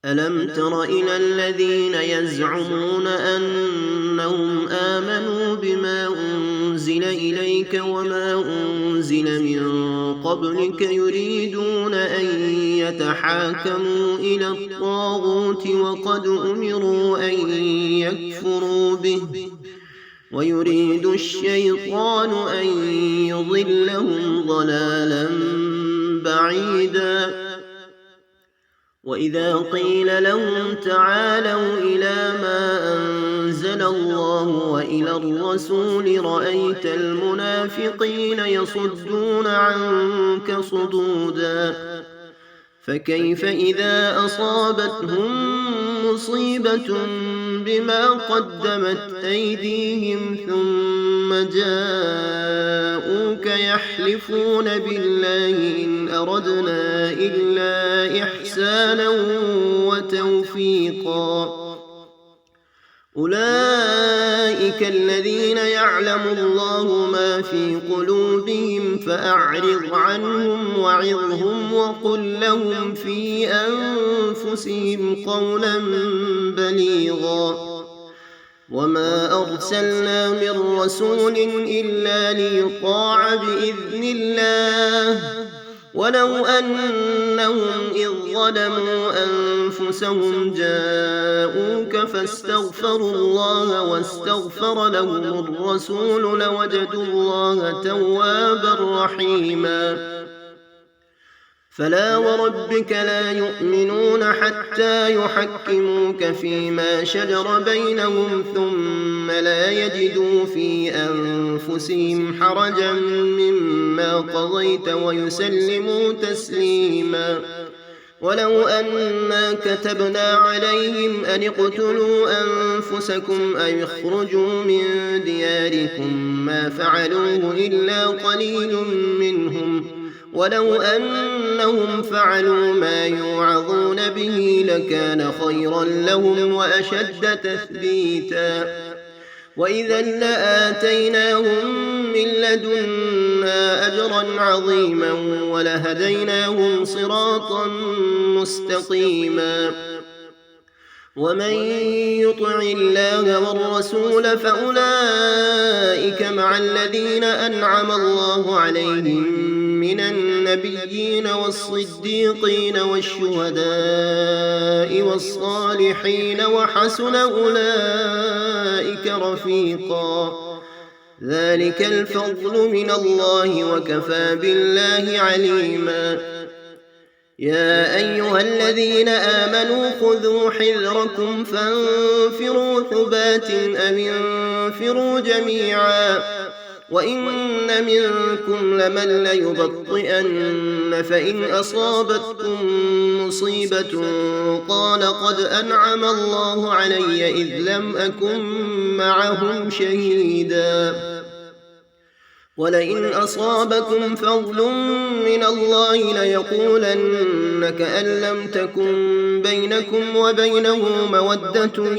ألم تر إلى الذين يزعمون أنهم آمنوا بما أنزل إليك وما أنزل من قبلك يريدون أن يتحاكموا إلى الطاغوت وقد أمروا أن يكفروا به ويريد الشيطان أن يضلهم ضلالا بعيدا وإذا قيل لهم تعالوا إلى ما أنزل الله وإلى الرسول رأيت المنافقين يصدون عنك صدودا فكيف إذا أصابتهم مصيبة بما قدمت أيديهم ثم جاءوك يحلفون بالله إن أردنا إلا إحسانا وتوفيقا أولئك الذين يعلم الله ما في قلوبهم فأعرض عنهم وعظهم وقل لهم في أنفسهم قولا بليغا وما أرسلنا من رسول إلا ليطاع بإذن الله ولو أنهم إذ ظلموا أنفسهم جاءوك فاستغفروا الله واستغفر لهم الرسول لوجدوا الله توابا رحيما فلا وربك لا يؤمنون حتى يحكموك فيما شجر بينهم ثم لا يجدوا في أنفسهم حرجا مما قضيت ويسلموا تسليما ولو أنا كتبنا عليهم أن اقتلوا أنفسكم أو اخرجوا من دياركم ما فعلوه إلا قليل منهم ولو أنهم فعلوا ما يوعظون به لكان خيرا لهم وأشد تثبيتا وإذا لآتيناهم من لدنا أجرا عظيما ولهديناهم صراطا مستقيما ومن يطع الله والرسول فأولئك مع الذين أنعم الله عليهم من النبيين والصديقين والشهداء والصالحين وحسن أولئك رفيقا ذلك الفضل من الله وكفى بالله عليما يا أيها الذين آمنوا خذوا حذركم فانفروا ثبات أو انفروا جميعا وإن منكم لمن ليبطئن فإن أصابتكم مصيبة قال قد أنعم الله علي إذ لم أكن معهم شهيدا ولئن أصابكم فضل من الله ليقولن كأن لم تكن بينكم وبينه مودة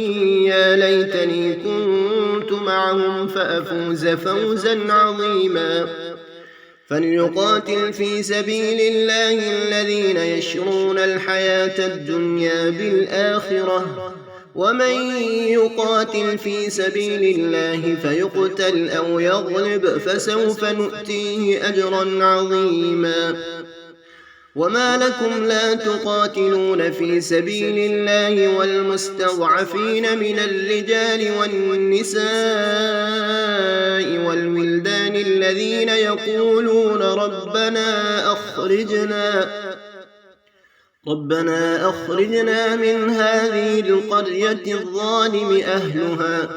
يا ليتني كنت معهم فأفوز فوزا عظيما فليقاتل في سبيل الله الذين يشرون الحياة الدنيا بالآخرة ومن يقاتل في سبيل الله فيقتل أو يغلب فسوف نؤتيه أجرا عظيما وما لكم لا تقاتلون في سبيل الله والمستضعفين من الرجال والنساء والولدان الذين يقولون ربنا أخرجنا من هذه القرية الظالم أهلها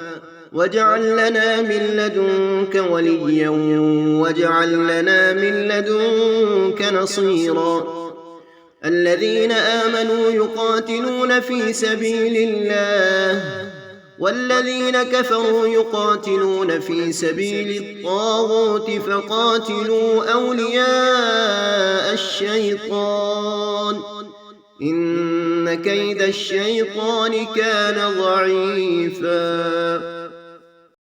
واجعل لنا من لدنك وليا واجعل لنا من لدنك نصيرا الذين آمنوا يقاتلون في سبيل الله والذين كفروا يقاتلون في سبيل الطاغوت فقاتلوا أولياء الشيطان إن كيد الشيطان كان ضعيفا